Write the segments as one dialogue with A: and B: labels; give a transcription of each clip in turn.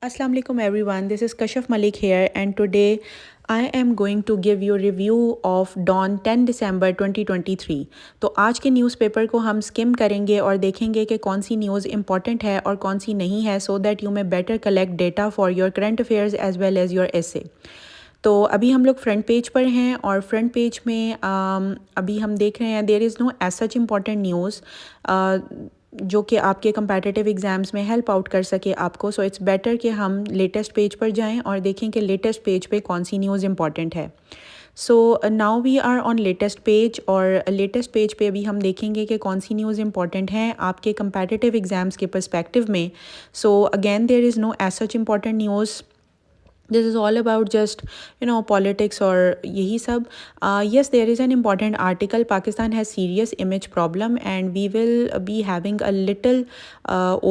A: Assalamu alaikum everyone, this is Kashaf Malik here and today I am going to give you a review of Dawn 10 December 2023। तो आज के newspaper को हम scheme करेंगे और देखेंगे कि कौन सी न्यूज़ इंपॉर्टेंट है और कौन सी नहीं है so that you may better collect data for your current affairs as well as your essay. तो अभी हम लोग फ्रंट पेज पर हैं और फ्रंट पेज में अभी हम देख रहे हैं there is no as such important news जो कि आपके कंपैटिटिव एग्ज़ाम्स में हेल्प आउट कर सके आपको। सो इट्स बेटर कि हम लेटेस्ट पेज पर जाएं और देखें कि लेटेस्ट पेज पे कौन सी न्यूज़ इंपॉर्टेंट है। So now we are on latest page और लेटेस्ट पेज पे अभी हम देखेंगे कि कौन सी न्यूज़ इंपॉर्टेंट हैं आपके कंपैटिटिव एग्ज़ाम्स के पर्सपेक्टिव में। So again there is no as such important news, this is all about just politics or yahi sab. Yes, there is an important article, Pakistan has serious image problem, and we will be having a little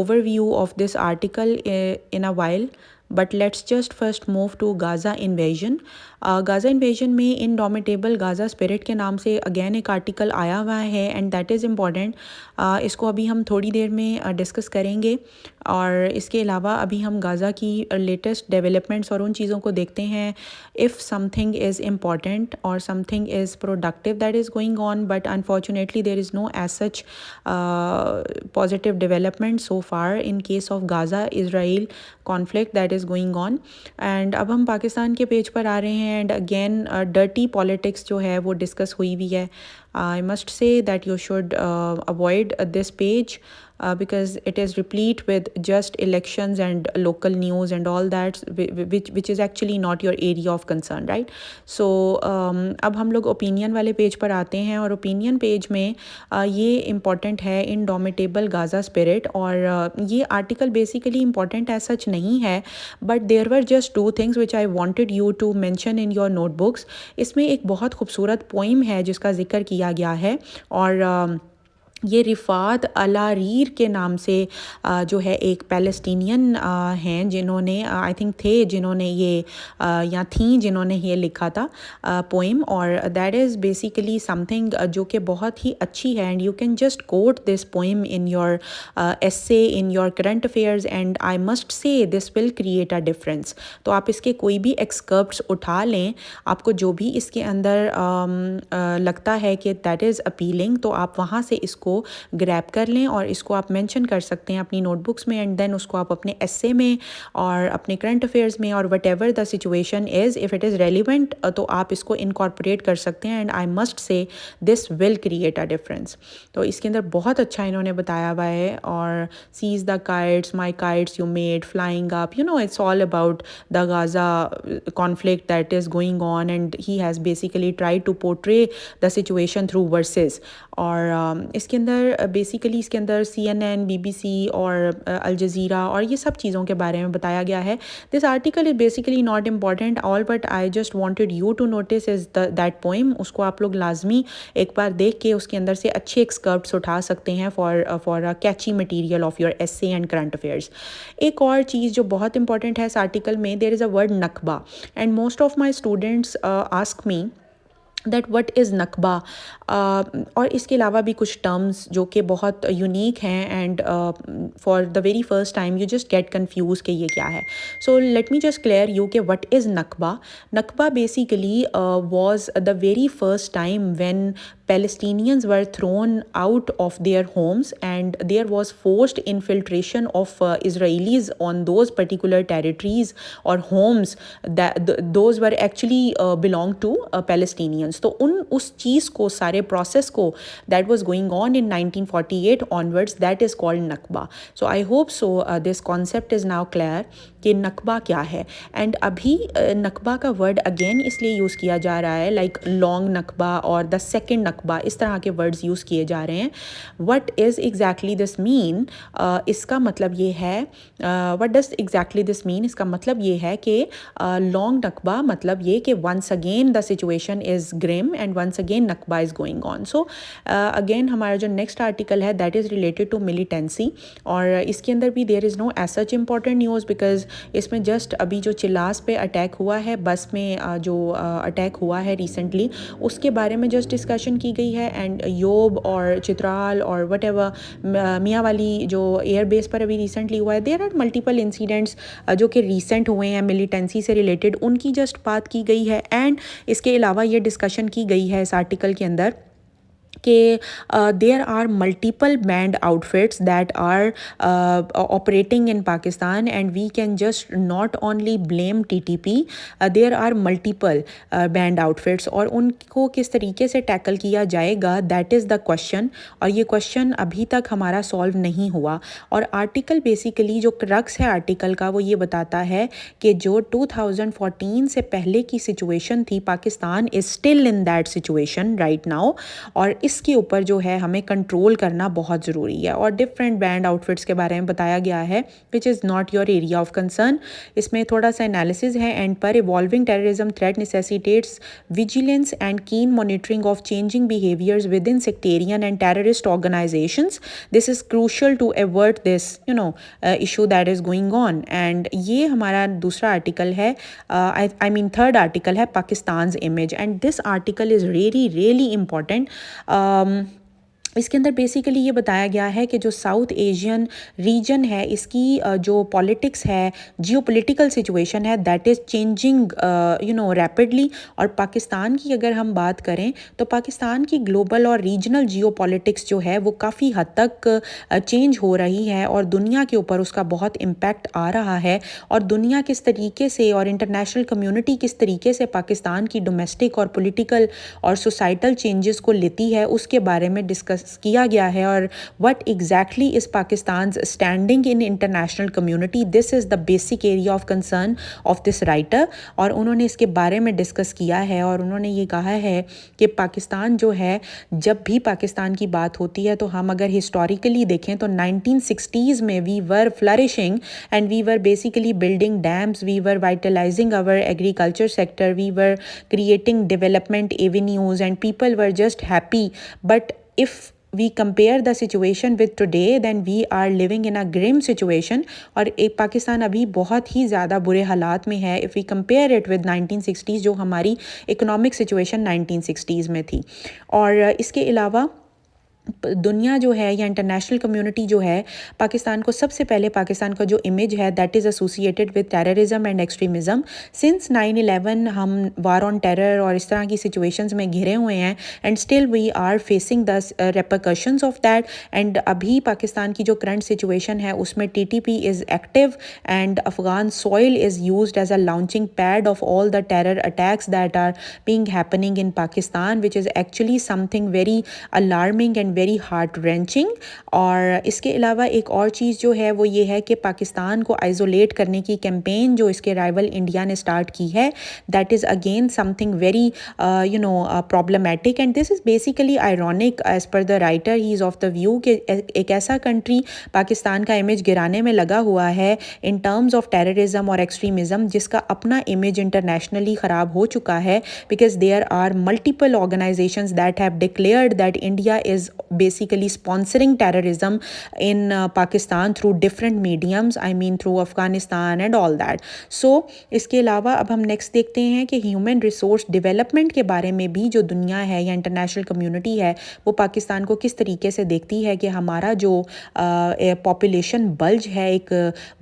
A: overview of this article in a while. But let's just first move to Gaza invasion. Gaza invasion में indomitable Gaza spirit के नाम से again एक article आया हुआ है and that is important. इसको अभी हम थोड़ी देर में डिस्कस करेंगे और इसके अलावा अभी हम गाज़ा की लेटेस्ट डेवलपमेंट्स और उन चीज़ों को देखते हैं। इफ़ समथिंग इज़ इम्पॉर्टेंट और something is productive that is going on, but unfortunately there is no as such positive development so far in case of Gaza Israel conflict that is going on. And अब हम पाकिस्तान के page पर आ रहे हैं and again dirty politics जो है वो discuss हुई हुई है। आई must say that you should avoid this page because it is replete with just elections and local news and all that which is actually not your area of concern, right? So अब हम लोग opinion वाले page पर आते हैं और opinion page में ये इम्पॉर्टेंट है इनडोमिटेबल गाज़ा स्पिरिट। और ये article basically important as such नहीं है, but there were just two things which I wanted you to mention in your notebooks. इसमें एक बहुत खूबसूरत पोइम है जिसका जिक्र किया गया है और ये रिफ़ात अलारीर के नाम से जो है एक पैलेस्टीनियन हैं जिन्होंने आई थिंक थे जिन्होंने ये या थी जिन्होंने ये लिखा था पोइम। और दैट इज़ बेसिकली समथिंग जो कि बहुत ही अच्छी है and you can just quote this poem in your essay in your current affairs and I must say this will create a difference. तो आप इसके कोई भी एक्सकर्प्ट्स उठा लें, आपको जो भी इसके अंदर लगता है कि दैट इज़ अपीलिंग, तो आप वहाँ से इसको ग्रैब कर लें और इसको आप मेंशन कर सकते हैं अपनी नोटबुक्स में एंड देन उसको आप अपने एसे में और अपने करंट अफेयर्स में और what ever the situation is if it is relevant तो आप इसको इनकॉर्पोरेट कर सकते हैं and I must say this will create a difference. तो इसके अंदर बहुत अच्छा इन्होंने बताया हुआ है और sees the kites my kites you made flying up, it's all about the Gaza conflict that is going on and he has basically try to portray the situation through verses. और इसके अंदर बेसिकली इसके अंदर CNN, BBC और Al Jazeera और ये सब चीज़ों के बारे में बताया गया है। This article is basically not important all, but I just wanted you to notice is that poem. उसको आप लोग लाजमी एक बार देख के उसके अंदर से अच्छे एक्सकर्प्ट्स उठा सकते हैं for a catchy material of your essay and current affairs. एक और चीज़ जो बहुत इंपॉर्टेंट है इस आर्टिकल में, there is a word Nakba and most of my students ask me that what is Nakba. और इसके अलावा भी कुछ टर्म्स जो कि बहुत यूनिक हैं and for the very first time you just get confuse कि ये क्या है। So let me just clear you कि what is Nakba. Nakba basically was the very first time when Palestinians were thrown out of their homes and there was forced infiltration of Israelis on those particular territories or homes that those were actually belong to Palestinians. तो उस चीज़ को सारे process को that was going on in 1948 onwards that is called Nakba. So I hope so this concept is now clear कि नकबा क्या है। And अभी नकबा का वर्ड अगेन इसलिए यूज़ किया जा रहा है लाइक लॉन्ग नकबा और द सेकेंड नकबा, इस तरह के वर्ड्स यूज़ किए जा रहे हैं। What is exactly this mean, इसका मतलब ये है what does exactly this mean, इसका मतलब ये है कि लॉन्ग नकबा मतलब ये कि once again the situation is grim and once again Nakba is going on. So again हमारा जो नेक्स्ट आर्टिकल है that is related to militancy और इसके अंदर भी there is no as such important news because इसमें जस्ट अभी जो चिल्लास पे अटैक हुआ है, बस में जो अटैक हुआ है रिसेंटली, उसके बारे में जस्ट डिस्कशन की की गई है एंड योब और चित्राल और वट एवर मियाँ वाली जो एयरबेस पर अभी रिसेंटली हुआ है, देयर आर मल्टीपल इंसिडेंट्स जो कि रिसेंट हुए हैं मिलिटेंसी से रिलेटेड, उनकी जस्ट बात की गई है। एंड इसके अलावा ये डिस्कशन की गई है इस आर्टिकल के अंदर कि there are multiple banned outfits that are operating in Pakistan, and we can just not only blame TTP, there are multiple banned outfits, और उनको किस तरीके से टैकल किया जाएगा, दैट इज़ द क्वेश्चन। और ये क्वेश्चन अभी तक हमारा सॉल्व नहीं हुआ। और आर्टिकल बेसिकली जो क्रक्स है आर्टिकल का वो ये बताता है कि जो 2014 से पहले की सिचुएशन थी, Pakistan is still in that situation right now, और इसके ऊपर जो है हमें कंट्रोल करना बहुत ज़रूरी है। और डिफरेंट बैंड आउटफिट्स के बारे में बताया गया है which is not your area of concern. इसमें थोड़ा सा एनालिसिस है एंड पर। Evolving terrorism threat necessitates vigilance and keen monitoring of changing behaviours within sectarian and terrorist organisations. This is crucial to avert this issue that is going on. And ये हमारा दूसरा article है, I mean third article है, Pakistan image. And this article is really really important. इसके अंदर basically ये बताया गया है कि जो साउथ एशियन रीजन है इसकी जो पॉलिटिक्स है, जियोपॉलिटिकल सिचुएशन है, दैट इज़ चेंजिंग रैपिडली। और पाकिस्तान की अगर हम बात करें तो पाकिस्तान की ग्लोबल और रीजनल जियोपॉलिटिक्स जो है वो काफ़ी हद तक चेंज हो रही है और दुनिया के ऊपर उसका बहुत इम्पैक्ट आ रहा है। और दुनिया किस तरीके से और इंटरनेशनल कम्युनिटी किस तरीके से पाकिस्तान की डोमेस्टिक और पॉलिटिकल और सोसाइटल चेंजेस को लेती है उसके बारे में डिस्कस किया गया है। और what exactly is Pakistan standing in international community, this is the basic area of concern of this writer. और उन्होंने इसके बारे में डिस्कस किया है और उन्होंने ये कहा है कि पाकिस्तान जो है, जब भी पाकिस्तान की बात होती है तो हम अगर हिस्टोरिकली देखें तो 1960s में we were flourishing and we were basically building dams, we were vitalising our agriculture sector, we were creating development avenues and people were just happy. But if we compare the situation with today, then we are living in a grim situation। और एक पाकिस्तान अभी बहुत ही ज़्यादा बुरे हालात में है if we compare it with 1960s, जो हमारी इकोनॉमिक सिचुएशन 1960s में थी। और इसके अलावा दुनिया जो है या इंटरनेशनल कम्युनिटी जो है, पाकिस्तान को सबसे पहले पाकिस्तान का जो इमेज है that is associated with terrorism and extremism. Since 9/11 हम वार ऑन टेरर और इस तरह की सिचुएशंस में घिरे हुए हैं and still we are facing the repercussions of that. And अभी पाकिस्तान की जो करंट सिचुएशन है उसमें TTP is active and Afghan soil is used as a launching pad of all the terror attacks that are being happening in Pakistan, which is actually something very alarming and very heart wrenching. और इसके अलावा एक और चीज़ जो है वो ये है कि पाकिस्तान को आइसोलेट करने की कैंपेन जो इसके राइवल इंडिया ने स्टार्ट की है, that is again something very problematic. And this is basically ironic as per the writer, he is of the view कि एक ऐसा कंट्री पाकिस्तान का इमेज गिराने में लगा हुआ है इन टर्म्स ऑफ टेररिज्म और एक्सट्रीमिज़म, जिसका अपना इमेज इंटरनेशनली ख़राब हो चुका है, because there are multiple organisations that have declared that India is basically sponsoring terrorism in Pakistan through different mediums, I mean through Afghanistan and all that. So इसके अलावा अब हम नेक्स्ट देखते हैं कि ह्यूमन रिसोर्स डेवलपमेंट के बारे में भी जो दुनिया है या इंटरनेशनल कम्युनिटी है वो पाकिस्तान को किस तरीके से देखती है कि हमारा जो पॉपुलेशन बल्ज है एक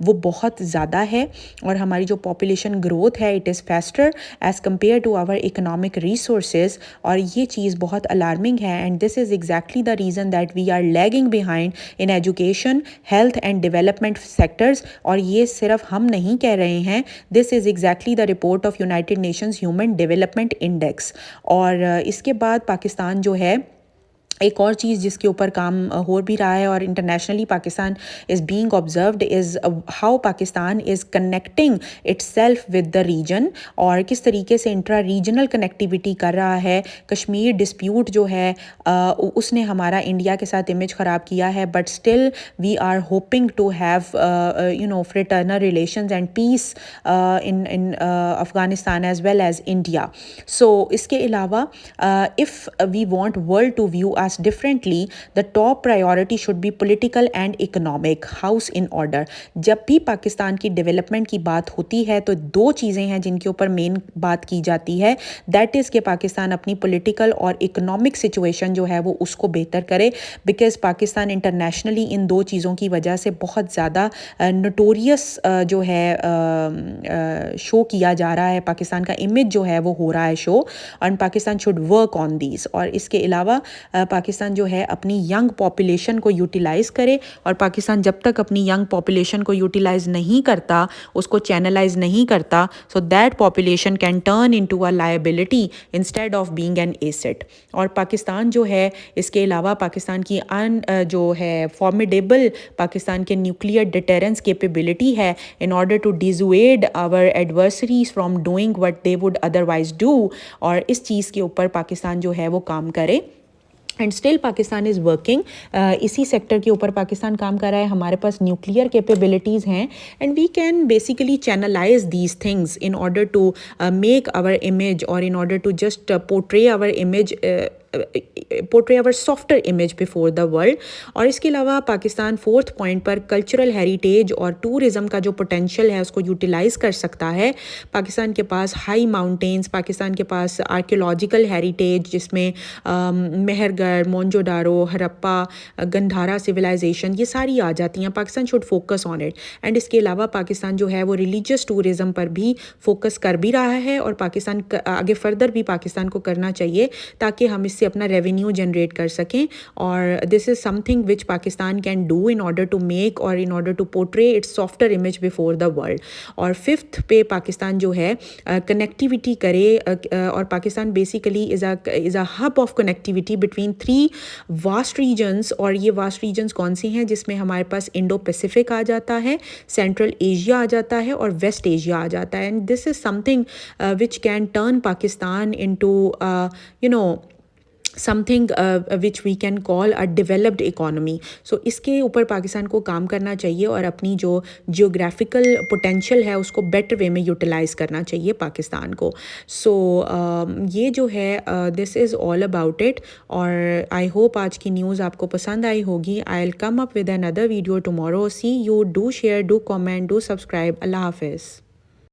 A: वो बहुत ज़्यादा है और हमारी जो पॉपुलेशन ग्रोथ है it is faster as compare to our economic resources. और ये चीज़ बहुत अलार्मिंग है and this is exactly the reason that we are lagging behind in education, health and development sectors। और ये सिर्फ हम नहीं कह रहे हैं, this is exactly the report of United Nations Human Development Index। और इसके बाद पाकिस्तान जो है एक और चीज़ जिसके ऊपर काम हो भी रहा है और internationally Pakistan is being observed is how Pakistan is connecting itself with the region और किस तरीके से इंट्रा रीजनल कनेक्टिविटी कर रहा है। कश्मीर डिस्प्यूट जो है उसने हमारा इंडिया के साथ इमेज ख़राब किया है, but still we are hoping to have fraternal relations and peace in Afghanistan as well as India. So इसके अलावा if we want world to view asked differently, the top priority should be political and economic, house in order. जब भी पाकिस्तान की development की बात होती है तो दो चीज़ें हैं जिनके ऊपर मेन बात की जाती है, दैट इज़ कि पाकिस्तान अपनी पॉलिटिकल और इकोनॉमिक सिचुएशन जो है वो उसको बेहतर करे, बिकॉज पाकिस्तान इंटरनेशनली इन दो चीज़ों की वजह से बहुत ज़्यादा नोटोरियस जो है शो किया जा रहा है, पाकिस्तान का इमेज जो है वो हो रहा है show, and Pakistan should work on these. और इसके अलावा पाकिस्तान जो है अपनी यंग पॉपुलेशन को यूटिलाइज़ करे, और पाकिस्तान जब तक अपनी यंग पॉपुलेशन को यूटिलाइज़ नहीं करता, उसको चैनलाइज नहीं करता, so that population can turn into a liability instead of being an asset. और पाकिस्तान जो है इसके अलावा पाकिस्तान की जो है फॉर्मिडेबल पाकिस्तान के न्यूक्लियर डिटेरेंस कैपेबिलिटी है in order to dissuade our adversaries from doing what they would otherwise do, और इस चीज़ के ऊपर पाकिस्तान जो है वो काम करे। And still Pakistan is working, इसी सेक्टर के ऊपर पाकिस्तान काम कर रहा है। हमारे पास न्यूक्लियर कैपेबिलिटीज़ हैं, and we can basically channelise these things in order to make our image, और in order to just portray our image, portray our softer image before the world. और इसके अलावा पाकिस्तान फोर्थ पॉइंट पर cultural heritage और tourism का जो potential है उसको यूटिलाइज़ कर सकता है। पाकिस्तान के पास हाई माउंटेन्स, पाकिस्तान के पास आर्कियोलॉजिकल हेरिटेज जिसमें मेहरगढ़, मोंजोडारो, हरप्पा, गंधारा सिविलाइजेशन, ये सारी आ जाती हैं। Pakistan should focus on it. And इसके अलावा पाकिस्तान जो है वो रिलीजियस टूरिज़म पर भी फोकस कर भी रहा है, और पाकिस्तान आगे फर्दर भी पाकिस्तान को करना चाहिए ताकि हम इससे अपना रेवेन्यू जनरेट कर सकें। और this is something which Pakistan can do in order to make और in order to portray its softer image before the world. और फिफ्थ पे पाकिस्तान जो है कनेक्टिविटी करे, और Pakistan basically is a hub of connectivity between 3 vast regions. और ये vast regions कौन सी हैं? जिसमें हमारे पास इंडो पैसिफिक आ जाता है, सेंट्रल एशिया आ जाता है, और वेस्ट एशिया आ जाता है। And this is something which can turn Pakistan into something which we can call a developed economy. So इसके ऊपर पाकिस्तान को काम करना चाहिए, और अपनी जो जियोग्राफिकल पोटेंशियल है उसको बेटर वे में यूटिलाइज़ करना चाहिए पाकिस्तान को। सो ये जो है this is all about it. और आई होप आज की न्यूज़ आपको पसंद आई होगी। I will come up with another video tomorrow. See you, do share, do comment, do subscribe. अल्लाह हाफिज़।